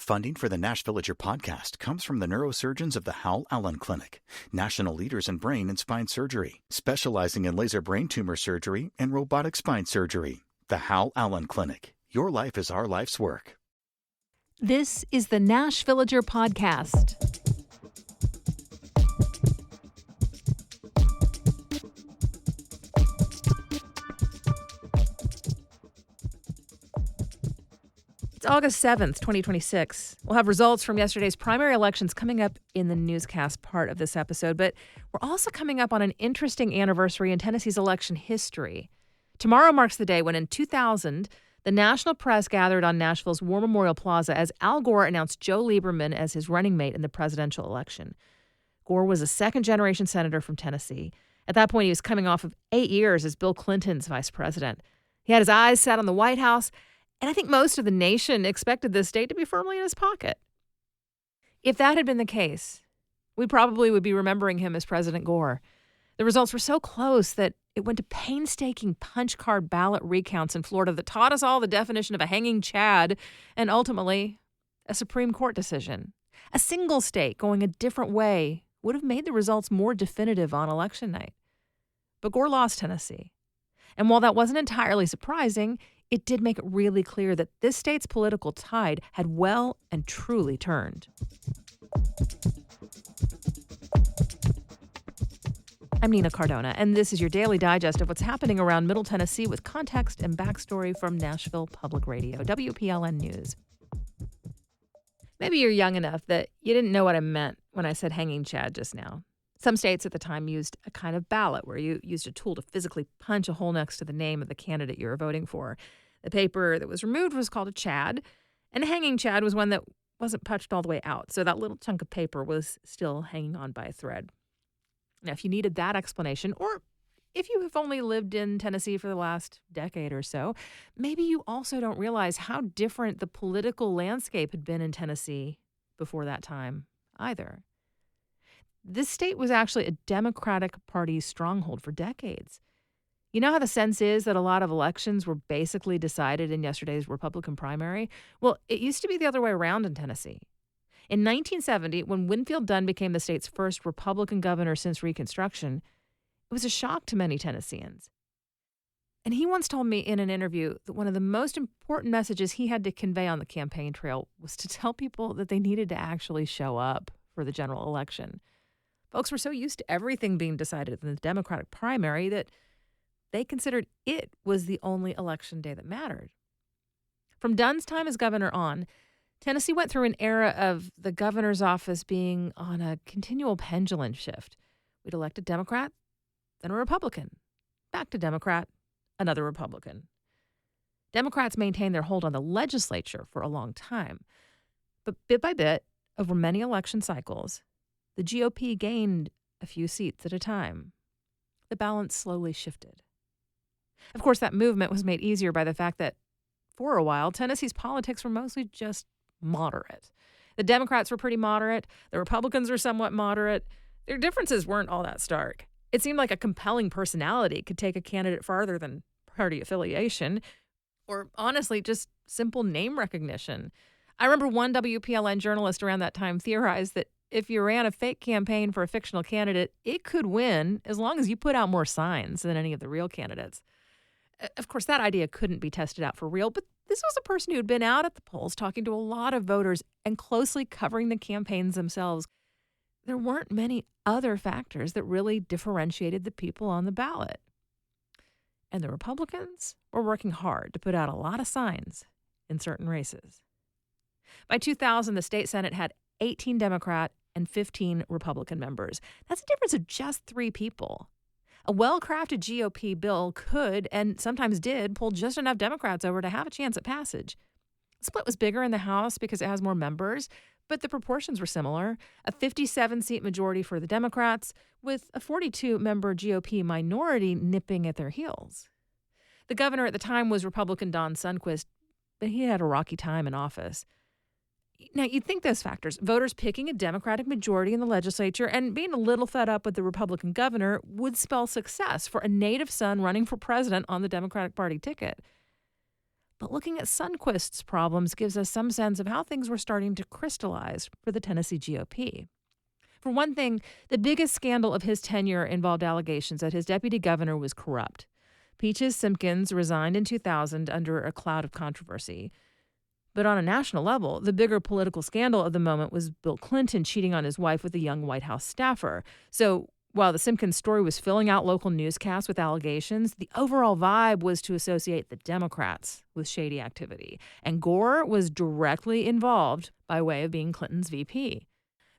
Funding for the Nash Villager podcast comes from the neurosurgeons of the Howell Allen Clinic, national leaders in brain and spine surgery, specializing in laser brain tumor surgery and robotic spine surgery. The Howell Allen Clinic. Your life is our life's work. This is the Nash Villager podcast. It's August 7th, 2026. We'll have results from yesterday's primary elections coming up in the newscast part of this episode, but we're also coming up on an interesting anniversary in Tennessee's election history. Tomorrow marks the day when in 2000, the national press gathered on Nashville's War Memorial Plaza as Al Gore announced Joe Lieberman as his running mate in the presidential election. Gore was a second-generation senator from Tennessee. At that point, he was coming off of 8 years as Bill Clinton's vice president. He had his eyes set on the White House, and I think most of the nation expected this state to be firmly in his pocket. If that had been the case, we probably would be remembering him as President Gore. The results were so close that it went to painstaking punch card ballot recounts in Florida that taught us all the definition of a hanging Chad and ultimately a Supreme Court decision. A single state going a different way would have made the results more definitive on election night. But Gore lost Tennessee. And while that wasn't entirely surprising, it did make it really clear that this state's political tide had well and truly turned. I'm Nina Cardona, and this is your daily digest of what's happening around Middle Tennessee with context and backstory from Nashville Public Radio, WPLN News. Maybe you're young enough that you didn't know what I meant when I said hanging Chad just now. Some states at the time used a kind of ballot where you used a tool to physically punch a hole next to the name of the candidate you were voting for. The paper that was removed was called a Chad, and a hanging Chad was one that wasn't punched all the way out, so that little chunk of paper was still hanging on by a thread. Now, if you needed that explanation, or if you have only lived in Tennessee for the last decade or so, maybe you also don't realize how different the political landscape had been in Tennessee before that time either. This state was actually a Democratic Party stronghold for decades. You know how the sense is that a lot of elections were basically decided in yesterday's Republican primary? Well, it used to be the other way around in Tennessee. In 1970, when Winfield Dunn became the state's first Republican governor since Reconstruction, it was a shock to many Tennesseans. And he once told me in an interview that one of the most important messages he had to convey on the campaign trail was to tell people that they needed to actually show up for the general election. Folks were so used to everything being decided in the Democratic primary that they considered it was the only election day that mattered. From Dunn's time as governor on, Tennessee went through an era of the governor's office being on a continual pendulum shift. We'd elect a Democrat, then a Republican, back to Democrat, another Republican. Democrats maintained their hold on the legislature for a long time. But bit by bit, over many election cycles, the GOP gained a few seats at a time. The balance slowly shifted. Of course, that movement was made easier by the fact that, for a while, Tennessee's politics were mostly just moderate. The Democrats were pretty moderate. The Republicans were somewhat moderate. Their differences weren't all that stark. It seemed like a compelling personality could take a candidate farther than party affiliation, or honestly, just simple name recognition. I remember one WPLN journalist around that time theorized that if you ran a fake campaign for a fictional candidate, it could win as long as you put out more signs than any of the real candidates. Of course, that idea couldn't be tested out for real, but this was a person who had been out at the polls talking to a lot of voters and closely covering the campaigns themselves. There weren't many other factors that really differentiated the people on the ballot. And the Republicans were working hard to put out a lot of signs in certain races. By 2000, the state Senate had 18 Democrat and 15 Republican members. That's a difference of just 3 people. A well-crafted GOP bill could, and sometimes did, pull just enough Democrats over to have a chance at passage. The split was bigger in the House because it has more members, but the proportions were similar. A 57-seat majority for the Democrats, with a 42-member GOP minority nipping at their heels. The governor at the time was Republican Don Sundquist, but he had a rocky time in office. Now, you'd think those factors, voters picking a Democratic majority in the legislature and being a little fed up with the Republican governor, would spell success for a native son running for president on the Democratic Party ticket. But looking at Sundquist's problems gives us some sense of how things were starting to crystallize for the Tennessee GOP. For one thing, the biggest scandal of his tenure involved allegations that his deputy governor was corrupt. Peaches Simpkins resigned in 2000 under a cloud of controversy. But on a national level, the bigger political scandal of the moment was Bill Clinton cheating on his wife with a young White House staffer. So while the Simpkins story was filling out local newscasts with allegations, the overall vibe was to associate the Democrats with shady activity. And Gore was directly involved by way of being Clinton's VP.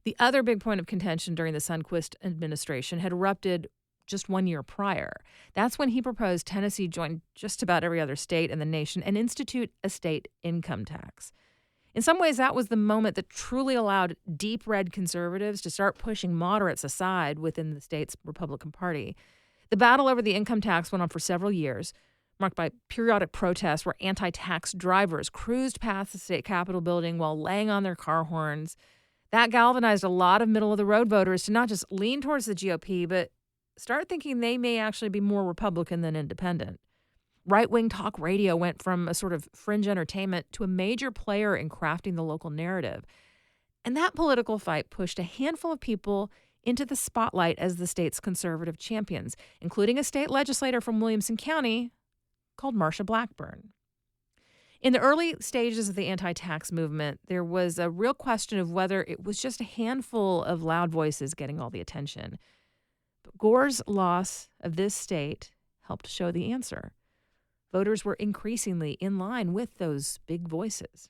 The other big point of contention during the Sundquist administration had erupted just 1 year prior. That's when he proposed Tennessee join just about every other state in the nation and institute a state income tax. In some ways, that was the moment that truly allowed deep red conservatives to start pushing moderates aside within the state's Republican Party. The battle over the income tax went on for several years, marked by periodic protests where anti-tax drivers cruised past the state capitol building while laying on their car horns. That galvanized a lot of middle-of-the-road voters to not just lean towards the GOP, but start thinking they may actually be more Republican than independent. Right-wing talk radio went from a sort of fringe entertainment to a major player in crafting the local narrative. And that political fight pushed a handful of people into the spotlight as the state's conservative champions, including a state legislator from Williamson County called Marsha Blackburn. In the early stages of the anti-tax movement, there was a real question of whether it was just a handful of loud voices getting all the attention. But Gore's loss of this state helped show the answer. Voters were increasingly in line with those big voices.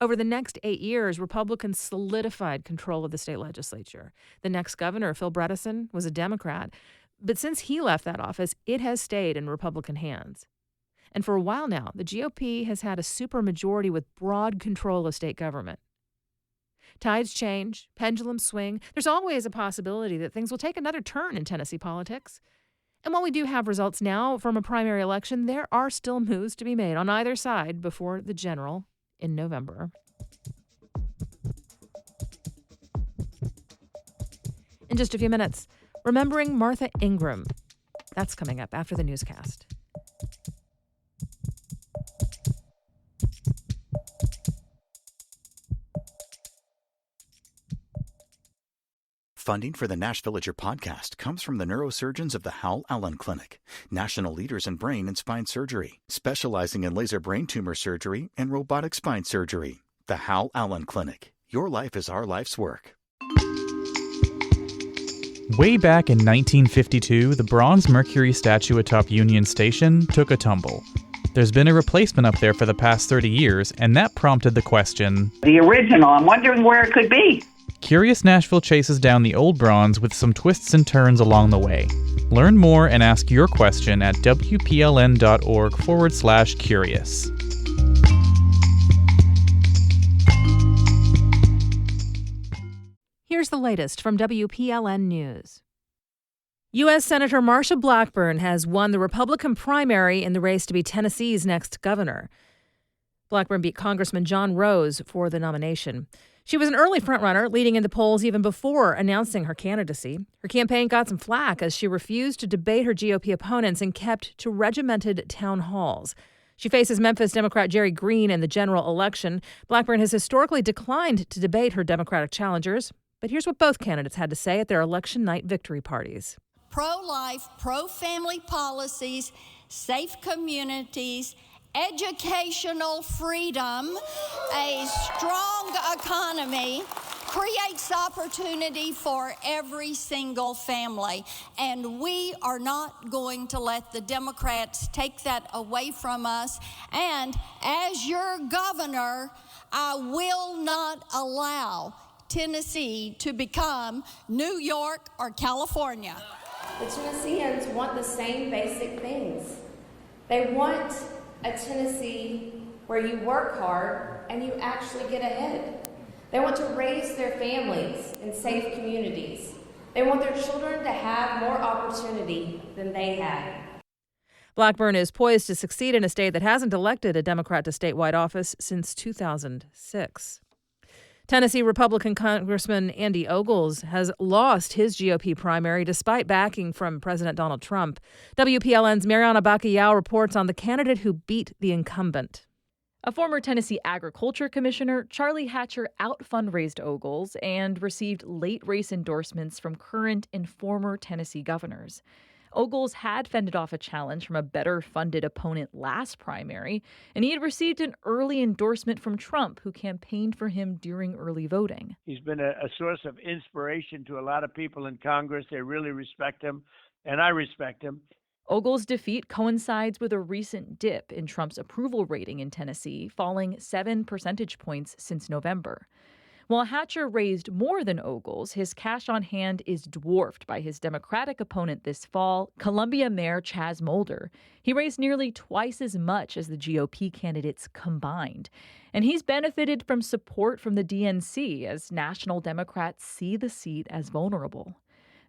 Over the next 8 years, Republicans solidified control of the state legislature. The next governor, Phil Bredesen, was a Democrat, but since he left that office, it has stayed in Republican hands. And for a while now, the GOP has had a supermajority with broad control of state government. Tides change, pendulums swing. There's always a possibility that things will take another turn in Tennessee politics. And while we do have results now from a primary election, there are still moves to be made on either side before the general in November. In just a few minutes, remembering Martha Ingram. That's coming up after the newscast. Funding for the Nashville podcast comes from the neurosurgeons of the Howell Allen Clinic, national leaders in brain and spine surgery, specializing in laser brain tumor surgery and robotic spine surgery. The Howell Allen Clinic. Your life is our life's work. Way back in 1952, the bronze Mercury statue atop Union Station took a tumble. There's been a replacement up there for the past 30 years, and that prompted the question, the original, I'm wondering where it could be. Curious Nashville chases down the old bronze with some twists and turns along the way. Learn more and ask your question at WPLN.org/curious. Here's the latest from WPLN News. U.S. Senator Marsha Blackburn has won the Republican primary in the race to be Tennessee's next governor. Blackburn beat Congressman John Rose for the nomination. She was an early frontrunner, leading into polls even before announcing her candidacy. Her campaign got some flack as she refused to debate her GOP opponents and kept to regimented town halls. She faces Memphis Democrat Jerry Green in the general election. Blackburn has historically declined to debate her Democratic challengers. But here's what both candidates had to say at their election night victory parties. Pro-life, pro-family policies, safe communities, educational freedom, a strong economy creates opportunity for every single family. And we are not going to let the Democrats take that away from us. And as your governor, I will not allow Tennessee to become New York or California. The Tennesseans want the same basic things. They want a Tennessee where you work hard and you actually get ahead. They want to raise their families in safe communities. They want their children to have more opportunity than they had. Blackburn is poised to succeed in a state that hasn't elected a Democrat to statewide office since 2006. Tennessee Republican Congressman Andy Ogles has lost his GOP primary despite backing from President Donald Trump. WPLN's Mariana Bacallao reports on the candidate who beat the incumbent. A former Tennessee Agriculture Commissioner, Charlie Hatcher, out-fundraised Ogles and received late race endorsements from current and former Tennessee governors. Ogles had fended off a challenge from a better-funded opponent last primary, and he had received an early endorsement from Trump, who campaigned for him during early voting. He's been a source of inspiration to a lot of people in Congress. They really respect him, and I respect him. Ogles' defeat coincides with a recent dip in Trump's approval rating in Tennessee, falling 7 percentage points since November. While Hatcher raised more than Ogles, his cash on hand is dwarfed by his Democratic opponent this fall, Columbia Mayor Chaz Mulder. He raised nearly twice as much as the GOP candidates combined. And he's benefited from support from the DNC as national Democrats see the seat as vulnerable.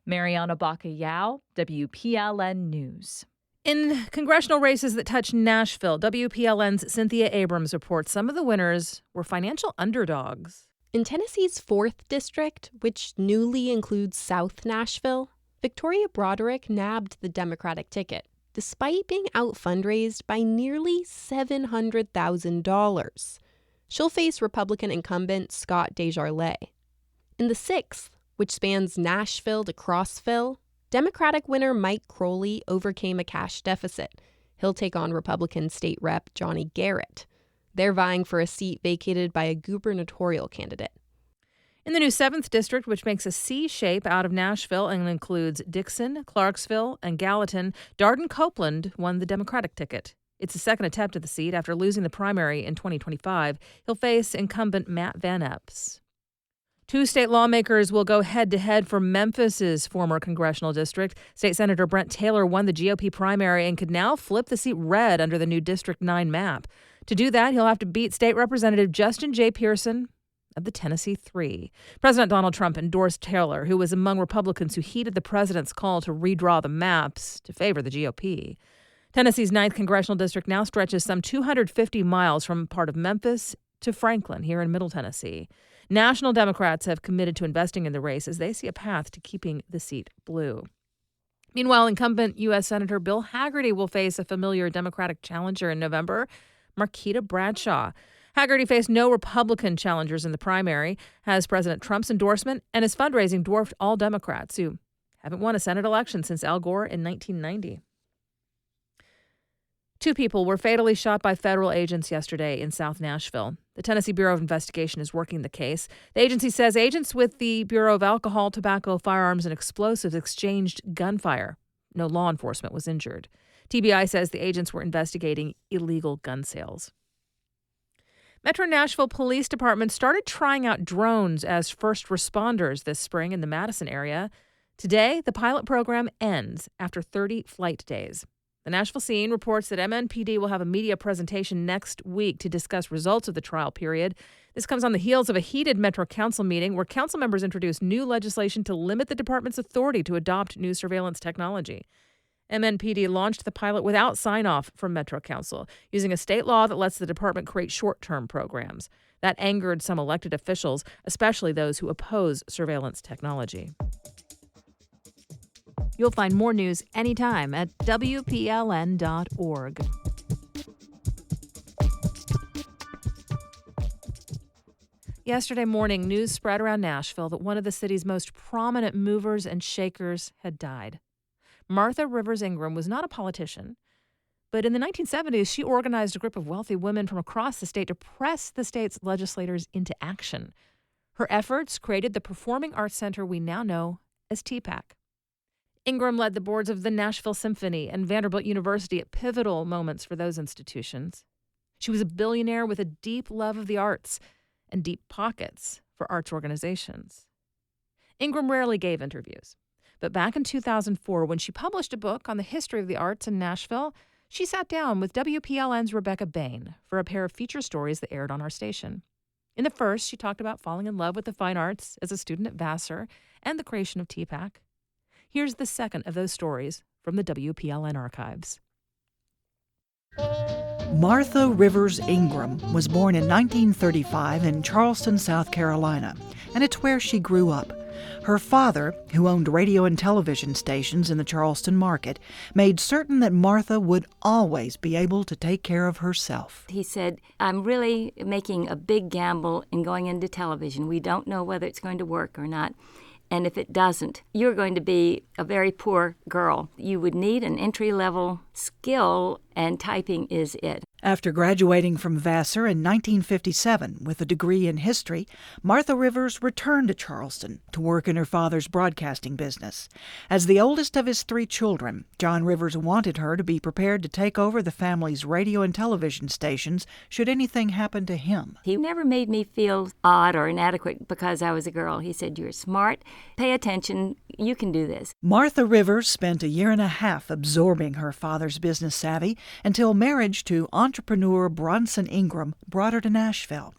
Mariana Bacallao, WPLN News. In congressional races that touch Nashville, WPLN's Cynthia Abrams reports some of the winners were financial underdogs. In Tennessee's 4th District, which newly includes South Nashville, Victoria Broderick nabbed the Democratic ticket, despite being out-fundraised by nearly $700,000. She'll face Republican incumbent Scott Desjardins. In the 6th, which spans Nashville to Crossville, Democratic winner Mike Crowley overcame a cash deficit. He'll take on Republican State Rep Johnny Garrett. They're vying for a seat vacated by a gubernatorial candidate. In the new 7th District, which makes a C shape out of Nashville and includes Dixon, Clarksville, and Gallatin, Darden Copeland won the Democratic ticket. It's the second attempt at the seat after losing the primary in 2025. He'll face incumbent Matt Van Epps. 2 state lawmakers will go head-to-head for Memphis's former congressional district. State Senator Brent Taylor won the GOP primary and could now flip the seat red under the new District 9 map. To do that, he'll have to beat State Representative Justin J. Pearson of the Tennessee 3. President Donald Trump endorsed Taylor, who was among Republicans who heeded the president's call to redraw the maps to favor the GOP. Tennessee's 9th congressional district now stretches some 250 miles from part of Memphis to Franklin here in Middle Tennessee. National Democrats have committed to investing in the race as they see a path to keeping the seat blue. Meanwhile, incumbent U.S. Senator Bill Hagerty will face a familiar Democratic challenger in November, Marquita Bradshaw. Hagerty faced no Republican challengers in the primary, has President Trump's endorsement, and his fundraising dwarfed all Democrats who haven't won a Senate election since Al Gore in 1990. 2 people were fatally shot by federal agents yesterday in South Nashville. The Tennessee Bureau of Investigation is working the case. The agency says agents with the Bureau of Alcohol, Tobacco, Firearms, and Explosives exchanged gunfire. No law enforcement was injured. TBI says the agents were investigating illegal gun sales. Metro Nashville Police Department started trying out drones as first responders this spring in the Madison area. Today, the pilot program ends after 30 flight days. The Nashville Scene reports that MNPD will have a media presentation next week to discuss results of the trial period. This comes on the heels of a heated Metro Council meeting where council members introduced new legislation to limit the department's authority to adopt new surveillance technology. MNPD launched the pilot without sign-off from Metro Council, using a state law that lets the department create short-term programs. That angered some elected officials, especially those who oppose surveillance technology. You'll find more news anytime at WPLN.org. Yesterday morning, news spread around Nashville that one of the city's most prominent movers and shakers had died. Martha Ingram was not a politician, but in the 1970s, she organized a group of wealthy women from across the state to press the state's legislators into action. Her efforts created the Performing Arts Center we now know as TPAC. Ingram led the boards of the Nashville Symphony and Vanderbilt University at pivotal moments for those institutions. She was a billionaire with a deep love of the arts and deep pockets for arts organizations. Ingram rarely gave interviews, but back in 2004, when she published a book on the history of the arts in Nashville, she sat down with WPLN's Rebecca Bain for a pair of feature stories that aired on our station. In the first, she talked about falling in love with the fine arts as a student at Vassar and the creation of TPAC. Here's the second of those stories from the WPLN archives. Martha Rivers Ingram was born in 1935 in Charleston, South Carolina, and it's where she grew up. Her father, who owned radio and television stations in the Charleston market, made certain that Martha would always be able to take care of herself. He said, I'm really making a big gamble in going into television. We don't know whether it's going to work or not. And if it doesn't, you're going to be a very poor girl. You would need an entry-level skill, and typing is it. After graduating from Vassar in 1957 with a degree in history, Martha Rivers returned to Charleston to work in her father's broadcasting business. As the oldest of his 3 children, John Rivers wanted her to be prepared to take over the family's radio and television stations should anything happen to him. He never made me feel odd or inadequate because I was a girl. He said, you're smart, pay attention, you can do this. Martha Rivers spent a year and a half absorbing her father's business savvy until marriage to entrepreneur Bronson Ingram brought her to Nashville.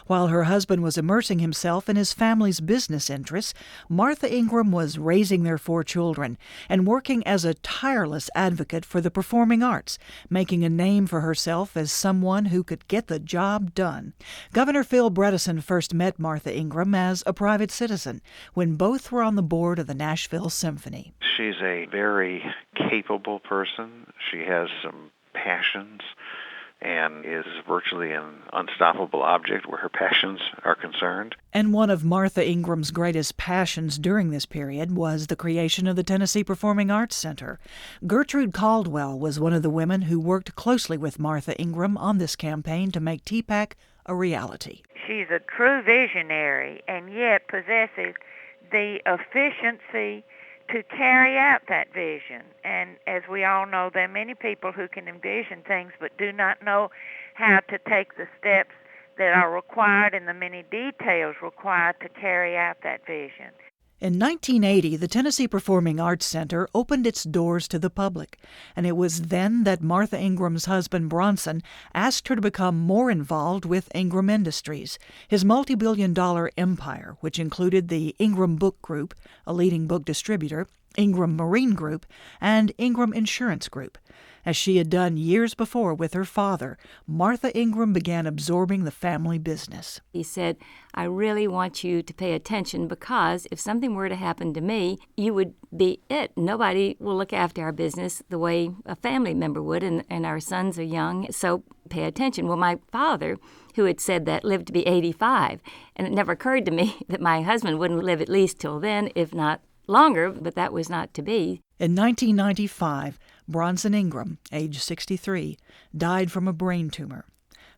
While her husband was immersing himself in his family's business interests, Martha Ingram was raising their 4 children and working as a tireless advocate for the performing arts, making a name for herself as someone who could get the job done. Governor Phil Bredesen first met Martha Ingram as a private citizen when both were on the board of the Nashville Symphony. She's a very capable person. She has some passions and is virtually an unstoppable object where her passions are concerned. And one of Martha Ingram's greatest passions during this period was the creation of the Tennessee Performing Arts Center. Gertrude Caldwell was one of the women who worked closely with Martha Ingram on this campaign to make TPAC a reality. She's a true visionary and yet possesses the efficiency to carry out that vision. And as we all know, there are many people who can envision things but do not know how to take the steps that are required and the many details required to carry out that vision. In 1980, the Tennessee Performing Arts Center opened its doors to the public, and it was then that Martha Ingram's husband Bronson asked her to become more involved with Ingram Industries, his multi-billion-dollar empire, which included the Ingram Book Group, a leading book distributor, Ingram Marine Group, and Ingram Insurance Group. As she had done years before with her father, Martha Ingram began absorbing the family business. He said, I really want you to pay attention because if something were to happen to me, you would be it. Nobody will look after our business the way a family member would, and our sons are young, so pay attention. Well, my father, who had said that, lived to be 85, and it never occurred to me that my husband wouldn't live at least till then, if not longer, but that was not to be. In 1995, Bronson Ingram, age 63, died from a brain tumor.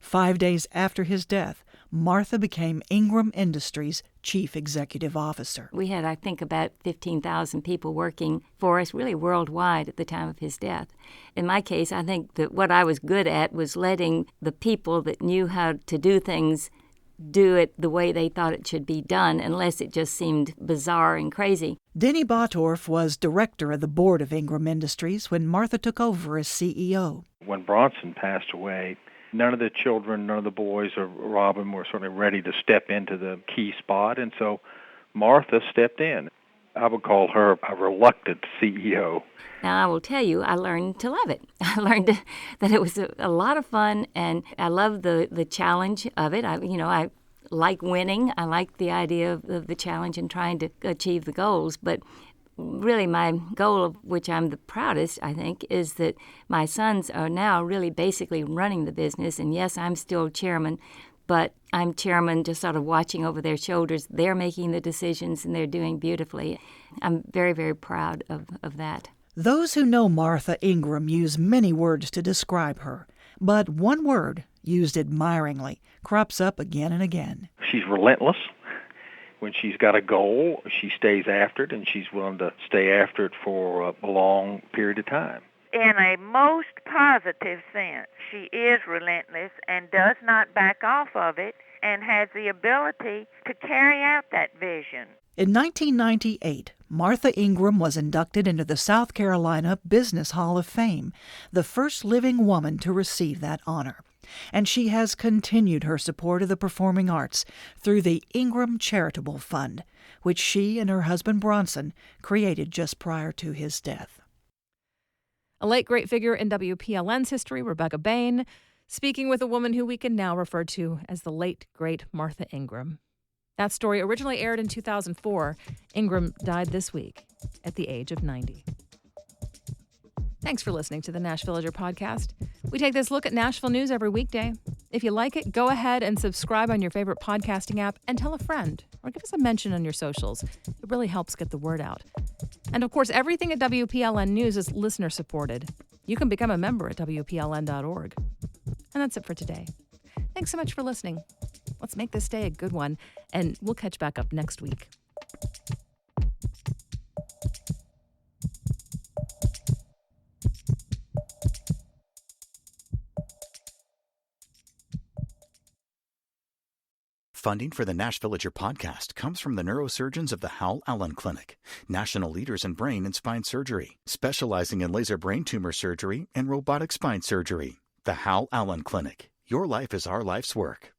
5 days after his death, Martha became Ingram Industries' chief executive officer. We had, I think, about 15,000 people working for us, really worldwide, at the time of his death. In my case, I think that what I was good at was letting the people that knew how to do things do it the way they thought it should be done, unless it just seemed bizarre and crazy. Denny Bottorff was director of the board of Ingram Industries when Martha took over as CEO. When Bronson passed away, none of the children, none of the boys or Robin were certainly ready to step into the key spot, and so Martha stepped in. I would call her a reluctant CEO. Now, I will tell you, I learned to love it. I learned that it was a lot of fun, and I love the challenge of it. I like winning. I like the idea of the challenge and trying to achieve the goals. But really my goal, of which I'm the proudest, I think, is that my sons are now really basically running the business. And yes, I'm still chairman, but I'm chairman just sort of watching over their shoulders. They're making the decisions, and they're doing beautifully. I'm very, very proud of that. Those who know Martha Ingram use many words to describe her, but one word, used admiringly, crops up again and again. She's relentless. When she's got a goal, she stays after it, and she's willing to stay after it for a long period of time. In a most positive sense, she is relentless and does not back off of it and has the ability to carry out that vision. In 1998, Martha Ingram was inducted into the South Carolina Business Hall of Fame, the first living woman to receive that honor. And she has continued her support of the performing arts through the Ingram Charitable Fund, which she and her husband Bronson created just prior to his death. A late great figure in WPLN's history, Rebecca Bain, speaking with a woman who we can now refer to as the late, great Martha Ingram. That story originally aired in 2004. Ingram died this week at the age of 90. Thanks for listening to the Nashville podcast. We take this look at Nashville news every weekday. If you like it, go ahead and subscribe on your favorite podcasting app and tell a friend or give us a mention on your socials. It really helps get the word out. And of course, everything at WPLN News is listener supported. You can become a member at WPLN.org. And that's it for today. Thanks so much for listening. Let's make this day a good one, and we'll catch back up next week. Funding for the Nashvillager podcast comes from the neurosurgeons of the Howell Allen Clinic, national leaders in brain and spine surgery, specializing in laser brain tumor surgery and robotic spine surgery. The Howell Allen Clinic. Your life is our life's work.